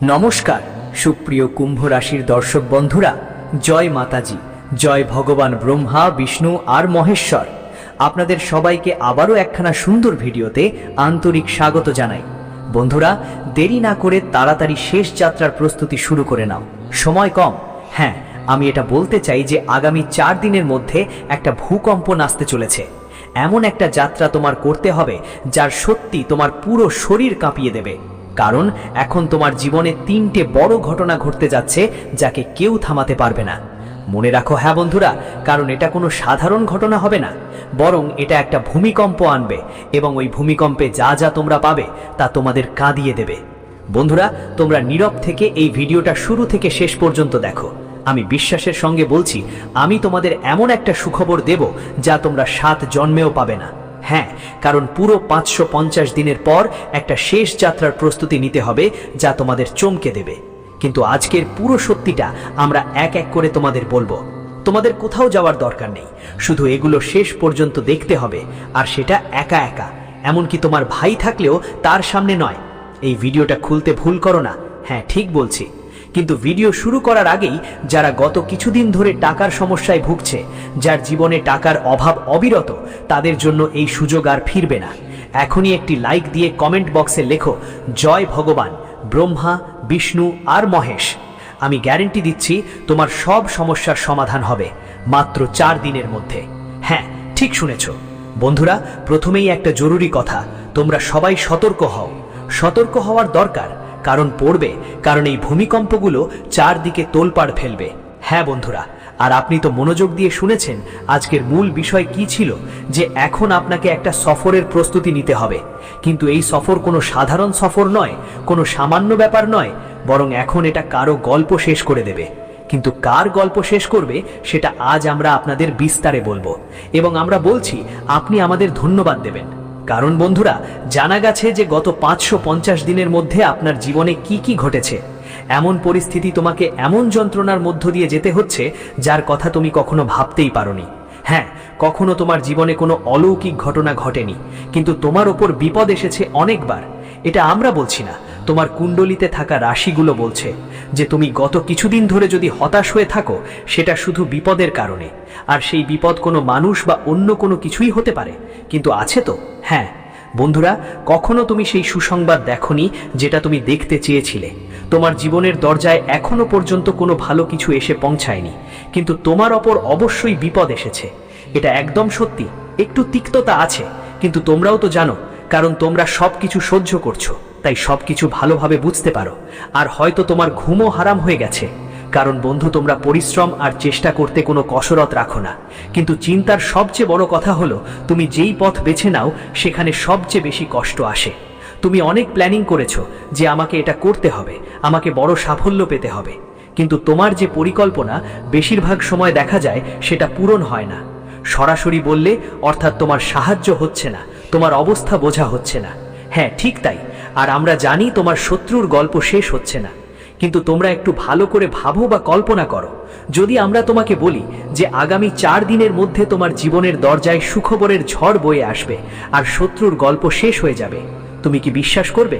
নমস্কার সুপ্রিয় কুম্ভ রাশির দর্শক বন্ধুরা, জয় মাতাজি, জয় ভগবান ব্রহ্মা, বিষ্ণু আর মহেশ্বর। আপনাদের সবাইকে আবারও একখানা সুন্দর ভিডিওতে আন্তরিক স্বাগত জানাই। বন্ধুরা, দেরি না করে তাড়াতাড়ি শেষ যাত্রার প্রস্তুতি শুরু করে নাও, সময় কম। হ্যাঁ, আমি এটা বলতে চাই যে আগামী 4 দিনের মধ্যে একটা ভূকম্পন আসতে চলেছে। এমন একটা যাত্রা তোমার করতে হবে যার সত্যি তোমার পুরো শরীর কাঁপিয়ে দেবে। কারণ এখন তোমার জীবনে 3টে বড় ঘটনা ঘটতে যাচ্ছে যাকে কেউ থামাতে পারবে না। মনে রাখো হ্যাঁ বন্ধুরা, কারণ এটা কোনো সাধারণ ঘটনা হবে না, বরং এটা একটা ভূমিকম্প আনবে এবং ওই ভূমিকম্পে যা যা তোমরা পাবে তা তোমাদের কাঁদিয়ে দেবে। বন্ধুরা, তোমরা নীরব থেকে এই ভিডিওটা শুরু থেকে শেষ পর্যন্ত দেখো। আমি বিশ্বাসের সঙ্গে বলছি, আমি তোমাদের এমন একটা সুখবর দেব যা তোমরা 7 জন্মেও পাবে না। হ্যাঁ, কারণ পুরো 550 দিনের পর একটা শেষ যাত্রার প্রস্তুতি নিতে হবে যা তোমাদের চমকে দেবে। কিন্তু আজকের পুরো সত্যিটা আমরা এক এক করে তোমাদের বলবো। তোমাদের কোথাও যাওয়ার দরকার নেই, শুধু এগুলো শেষ পর্যন্ত দেখতে হবে, আর সেটা একা একা। এমনকি তোমার ভাই থাকলেও তার সামনে নয়। এই ভিডিওটা খুলতে ভুল করো না, হ্যাঁ ঠিক বলছি। কিন্তু ভিডিও শুরু করার আগেই যারা গত কিছুদিন ধরে টাকার সমস্যায় ভুগছে, যার জীবনে টাকার অভাব অবিরত, তাদের জন্য এই সুযোগ আর ফিরবে না। এখনই একটি লাইক দিয়ে কমেন্ট বক্সে লেখো জয় ভগবান ব্রহ্মা, বিষ্ণু আর মহেশ। আমি গ্যারেন্টি দিচ্ছি তোমার সব সমস্যার সমাধান হবে মাত্র 4 দিনের মধ্যে। হ্যাঁ ঠিক শুনেছ বন্ধুরা, প্রথমেই একটা জরুরি কথা, তোমরা সবাই সতর্ক হও। সতর্ক হওয়ার দরকার, কারণ এই ভূমিকম্পগুলো চারদিকে তোলপাড় ফেলবে। হ্যাঁ বন্ধুরা, আর আপনি তো মনোযোগ দিয়ে শুনেছেন আজকের মূল বিষয় কি ছিল, যে এখন আপনাকে একটা সফরের প্রস্তুতি নিতে হবে। কিন্তু এই সফর কোনো সাধারণ সফর নয়, কোনো সামান্য ব্যাপার নয়, বরং এখন এটা কারো গল্প শেষ করে দেবে। কিন্তু কার গল্প শেষ করবে সেটা আজ আমরা আপনাদের বিস্তারে বলবো, এবং আমরা বলছি আপনি আমাদের ধন্যবাদ দেবেন। কারণ বন্ধুরা, জানা গেছে যে গত 550 দিনের মধ্যে আপনার জীবনে কি কি ঘটেছে। এমন পরিস্থিতি, তোমাকে এমন যন্ত্রণার মধ্য দিয়ে যেতে হচ্ছে যার কথা তুমি কখনো ভাবতেই পারোনি। হ্যাঁ, কখনো তোমার জীবনে কোনো অলৌকিক ঘটনা ঘটেনি, কিন্তু তোমার ওপর বিপদ এসেছে অনেকবার। এটা আমরা বলছি না, তোমার কুণ্ডলিতে থাকা রাশিগুলো বলছে যে তুমি গত কিছুদিন ধরে যদি হতাশ হয়ে থাকো, সেটা শুধু বিপদের কারণে। আর সেই বিপদ কোনো মানুষ বা অন্য কোনো কিছুই হতে পারে, কিন্তু আছে তো। হ্যাঁ বন্ধুরা, কখনো তুমি সেই সুসংবাদ দেখোনি যেটা তুমি দেখতে চেয়েছিলে। তোমার জীবনের দরজায় এখনো পর্যন্ত কোনো ভালো কিছু এসে পৌঁছায়নি, কিন্তু তোমার ওপর অবশ্যই বিপদ এসেছে। এটা একদম সত্যি, একটু তিক্ততা আছে, কিন্তু তোমরাও তো জানো, কারণ তোমরা সবকিছু সহ্য করছো, তাই সবকিছু ভালোভাবে বুঝতে পারো। আর হয়তো তোমার ঘুমও হারাম হয়ে গেছে, কারণ বন্ধু তোমরা পরিশ্রম আর চেষ্টা করতে কোনো কসরত রাখো না। কিন্তু চিন্তার সবচেয়ে বড় কথা হলো, তুমি যেই পথ বেছে নাও সেখানে সবচেয়ে বেশি কষ্ট আসে। তুমি অনেক প্ল্যানিং করেছো যে আমাকে এটা করতে হবে, আমাকে বড় সাফল্য পেতে হবে, কিন্তু তোমার যে পরিকল্পনা বেশিরভাগ সময় দেখা যায় সেটা পূরণ হয় না। সরাসরি বললে অর্থাৎ তোমার সাহায্য হচ্ছে না, তোমার অবস্থা বোঝা হচ্ছে না। হ্যাঁ ঠিক তাই, আর আমরা জানি তোমার শত্রুর গল্প শেষ হচ্ছে না। কিন্তু তোমরা একটু ভালো করে ভাবো বা কল্পনা করো, যদি আমরা তোমাকে বলি যে আগামী 4 দিনের মধ্যে তোমার জীবনের দরজায় সুখবরের ঝড় বয়ে আসবে আর শত্রুর গল্প শেষ হয়ে যাবে, তুমি কি বিশ্বাস করবে?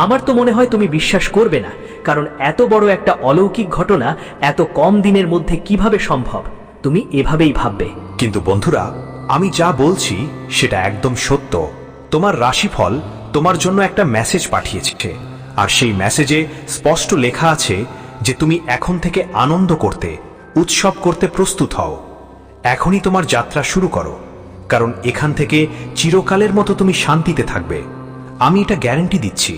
আমার তো মনে হয় তুমি বিশ্বাস করবে না, কারণ এত বড় একটা অলৌকিক ঘটনা এত কম দিনের মধ্যে কিভাবে সম্ভব, তুমি এভাবেই ভাববে। কিন্তু বন্ধুরা, আমি যা বলছি সেটা একদম সত্য। তোমার রাশিফল তোমার জন্য একটা মেসেজ পাঠিয়েছে, আর সেই মেসেজে স্পষ্ট লেখা আছে যে তুমি এখন থেকে আনন্দ করতে, উৎসব করতে প্রস্তুত হও। এখনই তোমার যাত্রা শুরু করো, কারণ এখান থেকে চিরকালের মতো তুমি শান্তিতে থাকবে। আমি এটা গ্যারান্টি দিচ্ছি।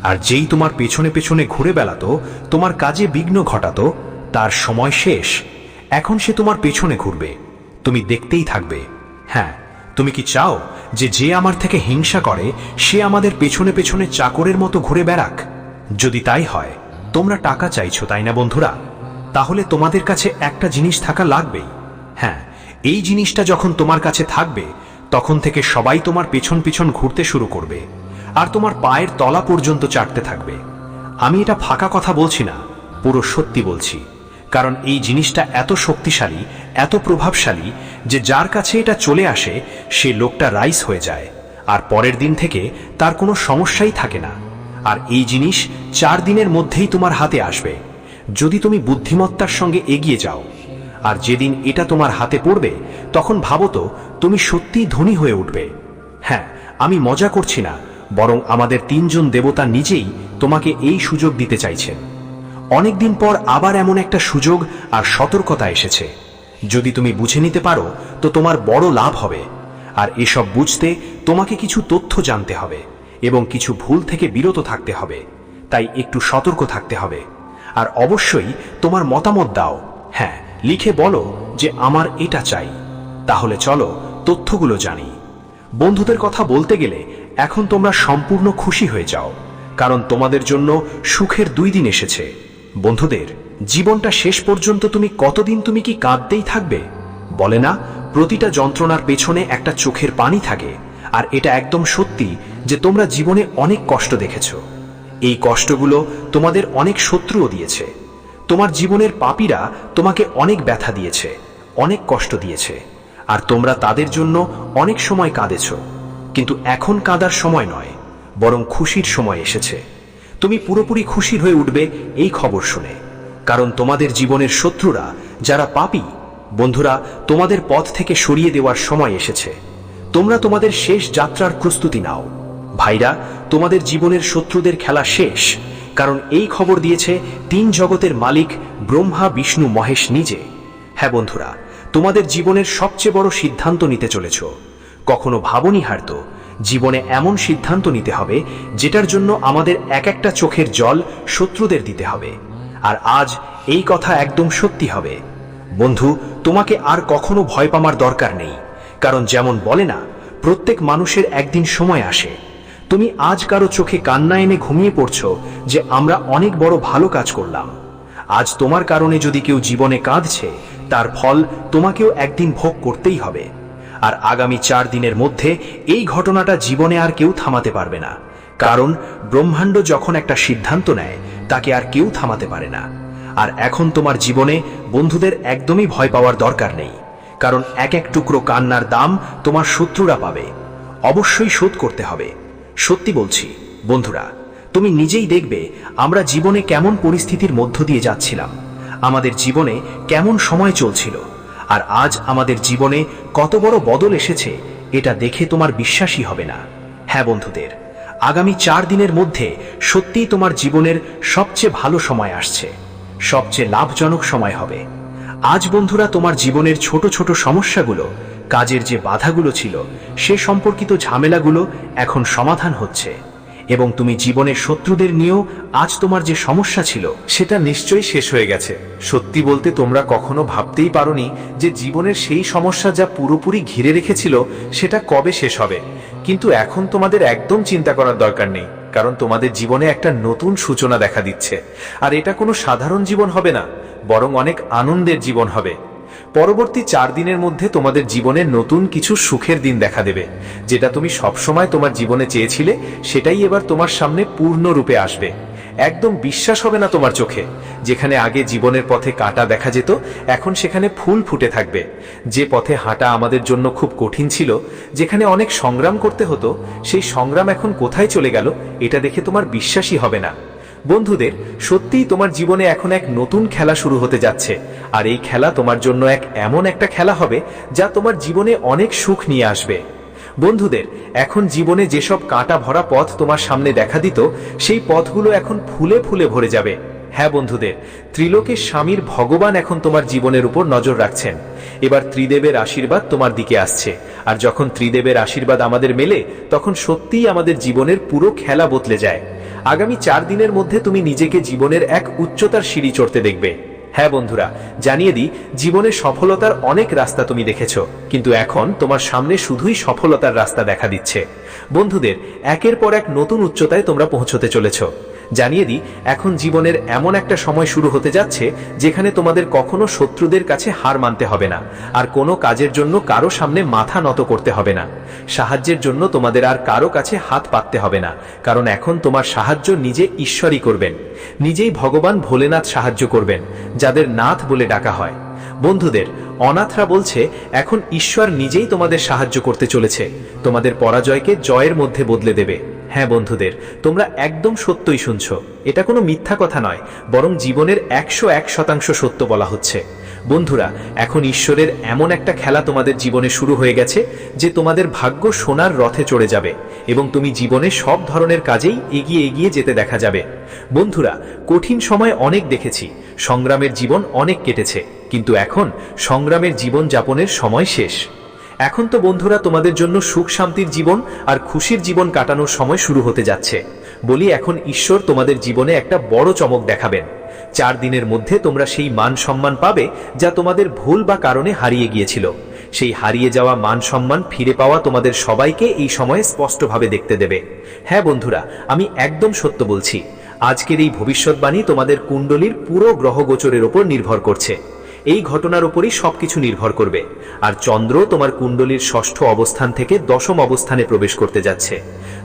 আর যেই তোমার পেছনে পেছনে ঘুরে বেড়াতো, তোমার কাজে বিঘ্ন ঘটাতো, তার সময় শেষ। এখন সে তোমার পেছনে ঘুরবে, তুমি দেখতেই থাকবে। হ্যাঁ, তুমি কি চাও যে আমার থেকে হিংসা করে সে আমাদের পেছনে পেছনে চাকরের মতো ঘুরে বেড়াক? যদি তাই হয়, তোমরা টাকা চাইছো তাই না বন্ধুরা? তাহলে তোমাদের কাছে একটা জিনিস থাকা লাগবেই। হ্যাঁ, এই জিনিসটা যখন তোমার কাছে থাকবে, তখন থেকে সবাই তোমার পেছন পেছন ঘুরতে শুরু করবে, আর তোমার পায়ের তলা পর্যন্ত চাটতে থাকবে। আমি এটা ফাঁকা কথা বলছি না, পুরো সত্যি বলছি। কারণ এই জিনিসটা এত শক্তিশালী, এত প্রভাবশালী যে যার কাছে এটা চলে আসে সে লোকটা রাইস হয়ে যায়, আর পরের দিন থেকে তার কোনো সমস্যাই থাকে না। আর এই জিনিস 4 দিনের মধ্যেই তোমার হাতে আসবে, যদি তুমি বুদ্ধিমত্তার সঙ্গে এগিয়ে যাও। আর যেদিন এটা তোমার হাতে পড়বে, তখন ভাবো তো তুমি সত্যিই ধনী হয়ে উঠবে। হ্যাঁ, আমি মজা করছি না, বরং আমাদের 3 জন দেবতা নিজেই তোমাকে এই সুযোগ দিতে চাইছেন। অনেকদিন পর আবার এমন একটা সুযোগ আর সতর্কতা এসেছে। যদি তুমি বুঝে নিতে পারো তো তোমার বড় লাভ হবে। আর এসব বুঝতে তোমাকে কিছু তথ্য জানতে হবে এবং কিছু ভুল থেকে বিরত থাকতে হবে। তাই একটু সতর্ক থাকতে হবে। আর অবশ্যই তোমার মতামত দাও। হ্যাঁ, লিখে বলো যে আমার এটা চাই। তাহলে চলো তথ্যগুলো জানি। বন্ধুদের কথা বলতে গেলে এখন তোমরা সম্পূর্ণ খুশি হয়ে যাও, কারণ তোমাদের জন্য সুখের 2 দিন এসেছে। বন্ধুদের, জীবনটা শেষ পর্যন্ত তুমি কতদিন তুমি কি কাঁদতেই থাকবে? বলে না, প্রতিটা যন্ত্রণার পেছনে একটা চোখের পানি থাকে। আর এটা একদম সত্যি যে তোমরা জীবনে অনেক কষ্ট দেখেছ। এই কষ্টগুলো তোমাদের অনেক শত্রুও দিয়েছে। তোমার জীবনের পাপীরা তোমাকে অনেক ব্যথা দিয়েছে, অনেক কষ্ট দিয়েছে, আর তোমরা তাদের জন্য অনেক সময় কাঁদেছ। কিন্তু এখন কাঁদার সময় নয়, বরং খুশির সময় এসেছে। তুমি পুরোপুরি খুশি হয়ে উঠবে এই খবর শুনে, কারণ তোমাদের জীবনের শত্রুরা যারা পাপী, বন্ধুরা, তোমাদের পথ থেকে সরিয়ে দেওয়ার সময় এসেছে। তোমরা তোমাদের শেষ যাত্রার প্রস্তুতি নাও। ভাইরা, তোমাদের জীবনের শত্রুদের খেলা শেষ, কারণ এই খবর দিয়েছে 3 জগতের মালিক ব্রহ্মা, বিষ্ণু, মহেশ নিজে। হ্যাঁ বন্ধুরা, তোমাদের জীবনের সবচেয়ে বড় সিদ্ধান্ত নিতে চলেছ। কখনো ভাবনি হয়তো জীবনে এমন সিদ্ধান্ত নিতে হবে যেটার জন্য আমাদের এক একটা চোখের জল শত্রুদের দিতে হবে। আর আজ এই কথা একদম সত্যি হবে। বন্ধু, তোমাকে আর কখনো ভয় পাওয়ার দরকার নেই, কারণ যেমন বলে না, প্রত্যেক মানুষের একদিন সময় আসে। তুমি আজ কারো চোখে কান্না এনে ঘুমিয়ে পড়ছো যে আমরা অনেক বড় ভালো কাজ করলাম। আজ তোমার কারণে যদি কেউ জীবনে কাঁদছে, তার ফল তোমাকেও একদিন ভোগ করতেই হবে। আর আগামী 4 দিনের মধ্যে এই ঘটনাটা জীবনে আর কেউ থামাতে পারবে না, কারণ ব্রহ্মাণ্ড যখন একটা সিদ্ধান্ত নেয় তাকে আর কেউ থামাতে পারে না। আর এখন তোমার জীবনে বন্ধুদের একদমই ভয় পাওয়ার দরকার নেই, কারণ এক এক টুকরো কান্নার দাম তোমার শত্রুরা পাবে। অবশ্যই শোধ করতে হবে। সত্যি বলছি বন্ধুরা, তুমি নিজেই দেখবে আমরা জীবনে কেমন পরিস্থিতির মধ্য দিয়ে যাচ্ছিলাম, আমাদের জীবনে কেমন সময় চলছিল, আর আজ আমাদের জীবনে কত বড় বদল এসেছে, এটা দেখে তোমার বিশ্বাসই হবে না। হ্যাঁ বন্ধুদের, আগামী 4 দিনের মধ্যে সত্যিই তোমার জীবনের সবচেয়ে ভালো সময় আসছে, সবচেয়ে লাভজনক সময় হবে। আজ বন্ধুরা, তোমার জীবনের ছোট ছোট সমস্যাগুলো, কাজের যে বাধাগুলো ছিল, সে সম্পর্কিত ঝামেলাগুলো এখন সমাধান হচ্ছে। এবং তুমি জীবনের শত্রুদের নিয়েও আজ তোমার যে সমস্যা ছিল সেটা নিশ্চয়ই শেষ হয়ে গেছে। সত্যি বলতে তোমরা কখনো ভাবতেই পারোনি যে জীবনের সেই সমস্যা যা পুরোপুরি ঘিরে রেখেছিল সেটা কবে শেষ হবে। কিন্তু এখন তোমাদের একদম চিন্তা করার দরকার নেই, কারণ তোমাদের জীবনে একটা নতুন সূচনা দেখা দিচ্ছে। আর এটা কোনো সাধারণ জীবন হবে না, বরং অনেক আনন্দের জীবন হবে। পরবর্তী 4 দিনের মধ্যে তোমাদের জীবনে নতুন কিছু সুখের দিন দেখা দেবে। যেটা তুমি সবসময় তোমার জীবনে চেয়েছিলে, সেটাই এবার তোমার সামনে পূর্ণরূপে আসবে। একদম বিশ্বাস হবে না তোমার চোখে। যেখানে আগে জীবনের পথে কাঁটা দেখা যেত, এখন সেখানে ফুল ফুটে থাকবে। যে পথে হাঁটা আমাদের জন্য খুব কঠিন ছিল, যেখানে অনেক সংগ্রাম করতে হতো, সেই সংগ্রাম এখন কোথায় চলে গেল, এটা দেখে তোমার বিশ্বাসই হবে না। বন্ধুদের, সত্যিই তোমার জীবনে এখন এক নতুন খেলা শুরু হতে যাচ্ছে। আর এই খেলা তোমার জন্য এমন একটা খেলা হবে যা তোমার জীবনে অনেক সুখ নিয়ে আসবে। বন্ধুদের, এখন জীবনে যেসব কাঁটা ভরা পথ তোমার সামনে দেখা দিত, সেই পথগুলো এখন ফুলে ফুলে ভরে যাবে। হ্যাঁ বন্ধুদের, ত্রিলোকের স্বামীর ভগবান এখন তোমার জীবনের উপর নজর রাখছেন। এবার ত্রিদেবের আশীর্বাদ তোমার দিকে আসছে। আর যখন ত্রিদেবের আশীর্বাদ আমাদের মেলে, তখন সত্যিই আমাদের জীবনের পুরো খেলা বদলে যায়। আগামী 4 দিনের মধ্যে তুমি নিজেকে জীবনের এক উচ্চতার সিঁড়ি চড়তে দেখবে। হ্যাঁ বন্ধুরা, জানিয়ে দিই, জীবনে সফলতার অনেক রাস্তা তুমি দেখেছো, কিন্তু এখন তোমার সামনে শুধুই সফলতার রাস্তা দেখা দিচ্ছে। বন্ধুদের, একের পর এক নতুন উচ্চতায় তোমরা পৌঁছতে চলেছ। জানিয়ে দিই, এখন জীবনের এমন একটা সময় শুরু হতে যাচ্ছে যেখানে তোমাদের কখনো শত্রুদের কাছে হার মানতে হবে না, আর কোনো কাজের জন্য কারো সামনে মাথা নত করতে হবে না। সাহায্যের জন্য তোমাদের আর কারো কাছে হাত পাততে হবে না, কারণ এখন তোমার সাহায্য নিজে ঈশ্বরই করবেন। নিজেই ভগবান ভোলেনাথ সাহায্য করবেন, যাদের নাথ বলে ডাকা হয়। বন্ধুদের, অনাথরা বলছে এখন ঈশ্বর নিজেই তোমাদের সাহায্য করতে চলেছে, তোমাদের পরাজয়কে জয়ের মধ্যে বদলে দেবে। হ্যাঁ বন্ধুদের, তোমরা একদম সত্যই শুনছো। এটা কোনো মিথ্যা কথা নয়, বরং জীবনের 101% সত্য বলা হচ্ছে। বন্ধুরা, এখন ঈশ্বরের এমন একটা খেলা তোমাদের জীবনে শুরু হয়ে গেছে যে তোমাদের ভাগ্য সোনার রথে চড়ে যাবে এবং তুমি জীবনে সব ধরনের কাজেই এগিয়ে এগিয়ে যেতে দেখা যাবে। বন্ধুরা, কঠিন সময় অনেক দেখেছি, সংগ্রামের জীবন অনেক কেটেছে, কিন্তু এখন সংগ্রামের জীবন যাপনের সময় শেষ। এখন তো বন্ধুরা তোমাদের জন্য সুখ শান্তির জীবন আর খুশির জীবন কাটানোর সময় শুরু হতে যাচ্ছে। বলি, এখন ঈশ্বর তোমাদের জীবনে একটা বড় চমক দেখাবেন। 4 দিনের মধ্যে তোমরা সেই মান সম্মান পাবে যা তোমাদের ভুল বা কারণে হারিয়ে গিয়েছিল। সেই হারিয়ে যাওয়া মান সম্মান ফিরে পাওয়া তোমাদের সবাইকে এই সময়ে স্পষ্টভাবে দেখতে দেবে। হ্যাঁ বন্ধুরা, আমি একদম সত্য বলছি। আজকের এই ভবিষ্যৎবাণী তোমাদের কুণ্ডলীর পুরো গ্রহগোচরের ওপর নির্ভর করছে। এই ঘটনার উপরই সবকিছু নির্ভর করবে। আর চন্দ্র তোমার কুণ্ডলীর 6ষ্ঠ অবস্থান থেকে 10ম অবস্থানে প্রবেশ করতে যাচ্ছে।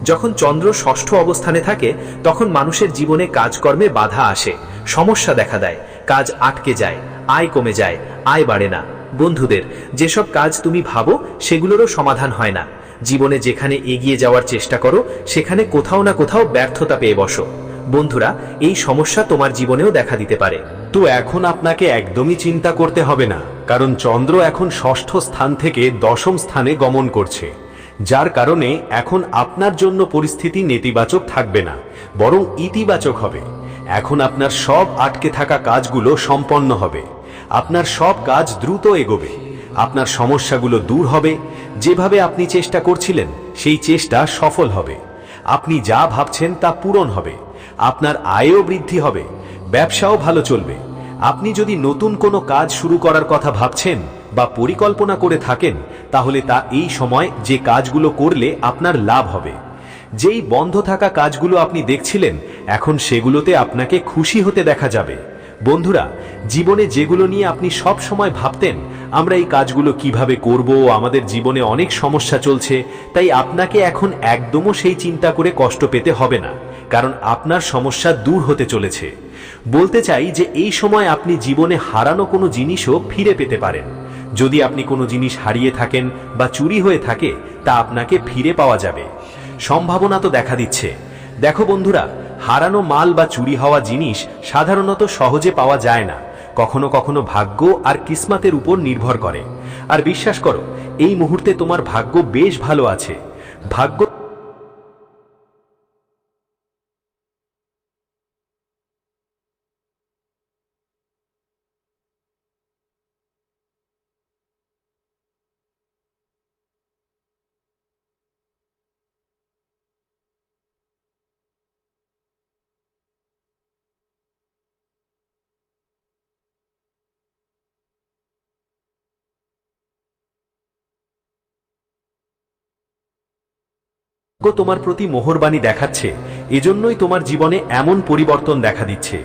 যখন চন্দ্র 6ষ্ঠ অবস্থানে থাকে তখন মানুষের জীবনে কাজকর্মে বাধা আসে, সমস্যা দেখা দেয়, কাজ আটকে যায়, আয় কমে যায়, আয় বাড়ে না। বন্ধুদের, যেসব কাজ তুমি ভাবো সেগুলোরও সমাধান হয় না। জীবনে যেখানে এগিয়ে যাওয়ার চেষ্টা করো সেখানে কোথাও না কোথাও ব্যর্থতা পেয়ে বসো। বন্ধুরা, এই সমস্যা তোমার জীবনেও দেখা দিতে পারে। তো এখন আপনাকে একদমই চিন্তা করতে হবে না, কারণ চন্দ্র এখন 6ষ্ঠ স্থান থেকে 10ম স্থানে গমন করছে, যার কারণে এখন আপনার জন্য পরিস্থিতি নেতিবাচক থাকবে না, বরং ইতিবাচক হবে। এখন আপনার সব আটকে থাকা কাজগুলো সম্পন্ন হবে, আপনার সব কাজ দ্রুত এগোবে, আপনার সমস্যাগুলো দূর হবে। যেভাবে আপনি চেষ্টা করছিলেন সেই চেষ্টা সফল হবে, আপনি যা ভাবছেন তা পূরণ হবে, আপনার আয়ও বৃদ্ধি হবে, ব্যবসাও ভালো চলবে। আপনি যদি নতুন কোনো কাজ শুরু করার কথা ভাবছেন বা পরিকল্পনা করে থাকেন, তাহলে তা এই সময় যে কাজগুলো করলে আপনার লাভ হবে। যেই বন্ধ থাকা কাজগুলো আপনি দেখছিলেন, এখন সেগুলোতে আপনাকে খুশি হতে দেখা যাবে। বন্ধুরা, জীবনে যেগুলো নিয়ে আপনি সব সময় ভাবতেন, আমরা এই কাজগুলো কিভাবে করব, আমাদের জীবনে অনেক সমস্যা চলছে, তাই আপনাকে এখন একদমও সেই চিন্তা করে কষ্ট পেতে হবে না, কারণ আপনার সমস্যা দূর হতে চলেছে। বলতে চাই যে এই সময় আপনি জীবনে হারানো কোনো জিনিসও ফিরে পেতে পারেন। যদি আপনি কোনো জিনিস হারিয়ে থাকেন বা চুরি হয়ে থাকে, তা আপনাকে ফিরে পাওয়া যাবে। সম্ভাবনা তো দেখা দিচ্ছে। দেখো বন্ধুরা, হারানো মাল বা চুরি হওয়া জিনিস সাধারণত সহজে পাওয়া যায় না, কখনো কখনো ভাগ্য আর কিসমতের উপর নির্ভর করে। আর বিশ্বাস করো, এই মুহূর্তে তোমার ভাগ্য বেশ ভালো আছে। ভাগ্য তোমার প্রতি মোহরবাণী দেখাচ্ছে, এজন্যই তোমার জীবনে এমন পরিবর্তন দেখা দিচ্ছে।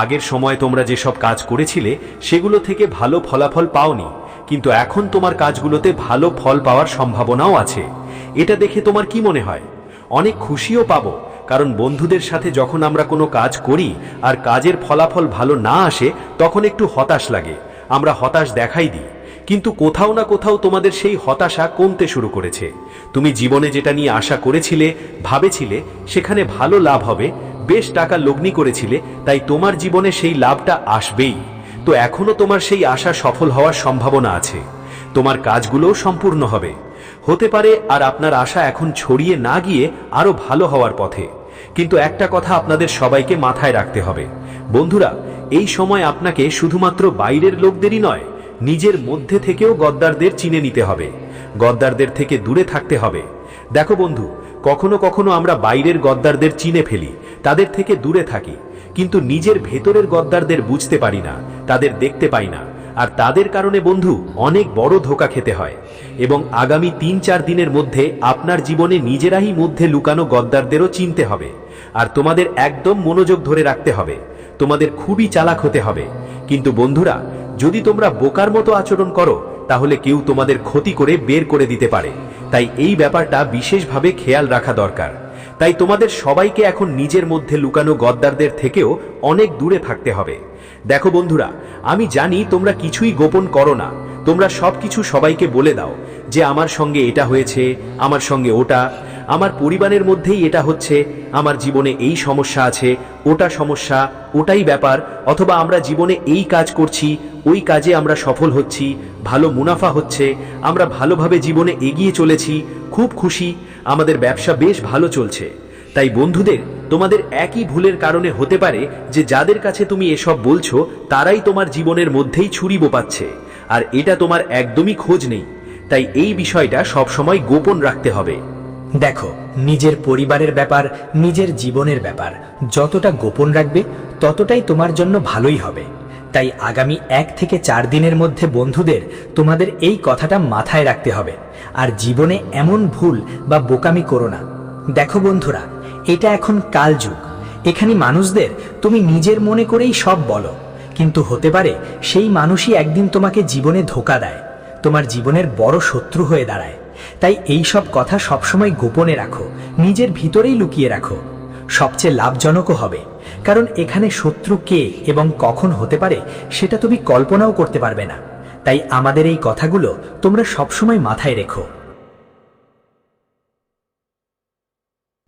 আগের সময় তোমরা যেসব কাজ করেছিলে সেগুলো থেকে ভালো ফলাফল পাওনি, কিন্তু এখন তোমার কাজগুলোতে ভালো ফল পাওয়ার সম্ভাবনাও আছে। এটা দেখে তোমার কি মনে হয়? অনেক খুশিও পাবো, কারণ বন্ধুদের সাথে যখন আমরা কোনো কাজ করি আর কাজের ফলাফল ভালো না আসে, তখন একটু হতাশ লাগে, আমরা হতাশ দেখাই দিই। কিন্তু কোথাও না কোথাও তোমাদের সেই হতাশা কমতে শুরু করেছে। তুমি জীবনে যেটা নিয়ে আশা করেছিলে, ভাবেছিলে সেখানে ভালো লাভ হবে, বেশ টাকা লগ্নি করেছিলে, তাই তোমার জীবনে সেই লাভটা আসবেই। তো এখনো তোমার সেই আশা সফল হওয়ার সম্ভাবনা আছে, তোমার কাজগুলোও সম্পূর্ণ হবে, হতে পারে। আর আপনার আশা এখন ছড়িয়ে না গিয়ে আরো ভালো হওয়ার পথে। কিন্তু একটা কথা আপনাদের সবাইকে মাথায় রাখতে হবে বন্ধুরা, এই সময় আপনাকে শুধুমাত্র বাইরের লোকদেরই নয়, নিজের মধ্যে থেকেও গদ্দারদের চিনে নিতে হবে, গদ্দারদের থেকে দূরে থাকতে হবে। দেখো বন্ধু, কখনো কখনো আমরা বাইরের গদ্দারদের চিনে ফেলি, তাদের থেকে দূরে থাকি, কিন্তু নিজের ভেতরের গদ্দারদের বুঝতে পারি না, তাদের দেখতে পাই না। আর তাদের কারণে বন্ধু অনেক বড় ধোঁকা খেতে হয়। এবং আগামী 3-4 দিনের মধ্যে আপনার জীবনে নিজেরাই মধ্যে লুকানো গদ্দারদেরও চিনতে হবে। আর তোমাদের একদম মনোযোগ ধরে রাখতে হবে, তোমাদের খুবই চালাক হতে হবে। কিন্তু বন্ধুরা, যদি তোমরা বোকার মতো আচরণ করো, তাহলে কেউ তোমাদের ক্ষতি করে বের করে দিতে পারে। তাই এই ব্যাপারটা বিশেষভাবে খেয়াল রাখা দরকার। তাই তোমাদের সবাইকে এখন নিজের মধ্যে লুকানো গদ্দারদের থেকেও অনেক দূরে থাকতে হবে। দেখো বন্ধুরা, আমি জানি তোমরা কিছুই গোপন করো না, তোমরা সবকিছু সবাইকে বলে দাও যে আমার সঙ্গে এটা হয়েছে, আমার সঙ্গে ওটা। আমার পরিবারের মধ্যেই এটা হচ্ছে, আমার জীবনে এই সমস্যা আছে, ওটা সমস্যা, ওটাই ব্যাপার, অথবা আমরা জীবনে এই কাজ করছি, ওই কাজে আমরা সফল হচ্ছি, ভালো মুনাফা হচ্ছে, আমরা ভালোভাবে জীবনে এগিয়ে চলেছি, খুব খুশি, আমাদের ব্যবসা বেশ ভালো চলছে। তাই বন্ধুদের, তোমাদের একই ভুলের কারণে হতে পারে যে যাদের কাছে তুমি এসব বলছো তারাই তোমার জীবনের মধ্যেই ছুরি বোপাচ্ছে, আর এটা তোমার একদমই খোঁজ নেই। তাই এই বিষয়টা সবসময় গোপন রাখতে হবে। দেখো, নিজের পরিবারের ব্যাপার, নিজের জীবনের ব্যাপার যতটা গোপন রাখবে ততটাই তোমার জন্য ভালোই হবে। তাই আগামী 1 থেকে 4 দিনের মধ্যে বন্ধুদের তোমাদের এই কথাটা মাথায় রাখতে হবে, আর জীবনে এমন ভুল বা বোকামি করো না। দেখো বন্ধুরা, এটা এখন কালযুগ। এখানে মানুষদের তুমি নিজের মনে করেই সব বলো, কিন্তু হতে পারে সেই মানুষই একদিন তোমাকে জীবনে ধোঁকা দেয়, তোমার জীবনের বড় শত্রু হয়ে দাঁড়ায়। তাই এই সব কথা সবসময় গোপনে রাখো, নিজের ভিতরেই লুকিয়ে রাখো। সবচেয়ে লাভজনকও হবে, কারণ এখানে শত্রু কে এবং কখন হতে পারে সেটা তুমি কল্পনাও করতে পারবে না। তাই আমাদের এই কথাগুলো তোমরা সবসময় মাথায় রেখো।